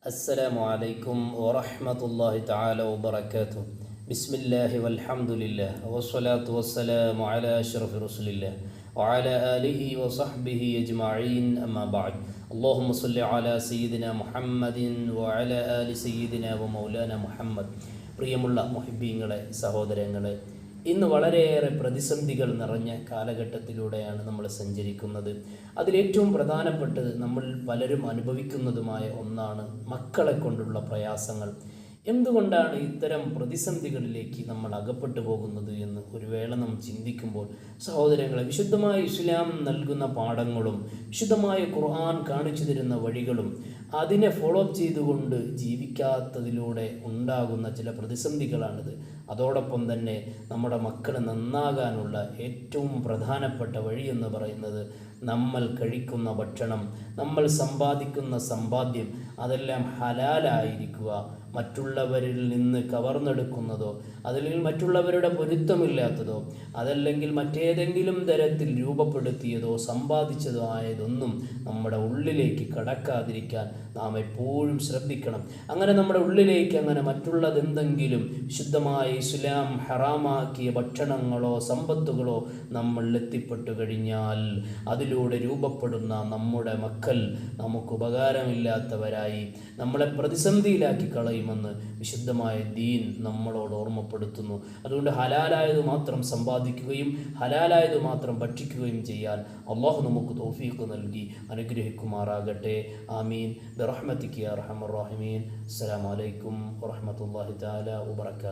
السلام عليكم ورحمة الله تعالى وبركاته. بسم الله والحمد لله والصلاة والسلام على أشرف رسول الله وعلى آله وصحبه أجمعين. أما بعد. اللهم صل على سيدنا محمد وعلى آل سيدنا ومولانا محمد. പ്രിയമുള്ള മുഹിബ്ബീങ്ങളെ, സഹോദരങ്ങളെ, ഇന്ന് വളരെയേറെ പ്രതിസന്ധികൾ നിറഞ്ഞ കാലഘട്ടത്തിലൂടെയാണ് നമ്മൾ സഞ്ചരിക്കുന്നത്. അതിലേറ്റവും പ്രധാനപ്പെട്ടത് നമ്മൾ പലരും അനുഭവിക്കുന്നതുമായ ഒന്നാണ് മക്കളെ കൊണ്ടുള്ള പ്രയാസങ്ങൾ. എന്തുകൊണ്ടാണ് ഇത്തരം പ്രതിസന്ധികളിലേക്ക് നമ്മൾ അകപ്പെട്ടു പോകുന്നത് എന്ന് ഒരു വേള നാം ചിന്തിക്കുമ്പോൾ, സഹോദരങ്ങളെ, വിശുദ്ധമായ ഇസ്ലാം നൽകുന്ന പാഠങ്ങളും വിശുദ്ധമായ ഖുർആൻ കാണിച്ചു തരുന്ന വഴികളും അതിനെ ഫോളോ അപ്പ് ചെയ്തുകൊണ്ട് ജീവിക്കാത്തതിലൂടെ ഉണ്ടാകുന്ന ചില പ്രതിസന്ധികളാണിത്. അതോടൊപ്പം തന്നെ നമ്മുടെ മക്കൾ നന്നാകാനുള്ള ഏറ്റവും പ്രധാനപ്പെട്ട വഴി എന്ന് പറയുന്നത് നമ്മൾ കഴിക്കുന്ന ഭക്ഷണം, നമ്മൾ സമ്പാദിക്കുന്ന സമ്പാദ്യം അതെല്ലാം ഹലാലായിരിക്കുക. മറ്റുള്ളവരിൽ നിന്ന് കവർന്നെടുക്കുന്നതോ അതല്ലെങ്കിൽ മറ്റുള്ളവരുടെ പൊരുത്തമില്ലാത്തതോ അതല്ലെങ്കിൽ മറ്റേതെങ്കിലും തരത്തിൽ രൂപപ്പെടുത്തിയതോ സമ്പാദിച്ചതോ ആയതൊന്നും നമ്മുടെ ഉള്ളിലേക്ക് കടക്കാതിരിക്കാൻ നാം എപ്പോഴും ശ്രദ്ധിക്കണം. അങ്ങനെ നമ്മുടെ ഉള്ളിലേക്ക് അങ്ങനെ മറ്റുള്ളതെന്തെങ്കിലും വിശുദ്ധമായ ഇസ്ലാം ഹറാമാക്കിയ ഭക്ഷണങ്ങളോ സമ്പത്തുകളോ നമ്മൾ എത്തിപ്പെട്ടു കഴിഞ്ഞാൽ അതിലൂടെ രൂപപ്പെടുന്ന നമ്മുടെ മക്കൾ നമുക്ക് ഉപകാരമില്ലാത്തവരായി നമ്മളെ പ്രതിസന്ധിയിലാക്കി കളയുമെന്ന് വിശുദ്ധമായ ദീൻ നമ്മളോട് ഓർമ്മപ്പെടുത്തുന്നു. അതുകൊണ്ട് ഹലാലായത് മാത്രം സമ്പാദിക്കുകയും ഹലാലായത് മാത്രം ഭക്ഷിക്കുകയും ചെയ്യാൻ അള്ളാഹു നമുക്ക് തൗഫീഖ് നൽകി അനുഗ്രഹിക്കുമാറാകട്ടെ. ആമീൻ ബിറഹ്മതിക യാ അർഹമർ റഹീമീൻ. അസ്സലാമു അലൈക്കും വറഹ്മത്തുള്ളാഹി തആല വബറകാതുഹു.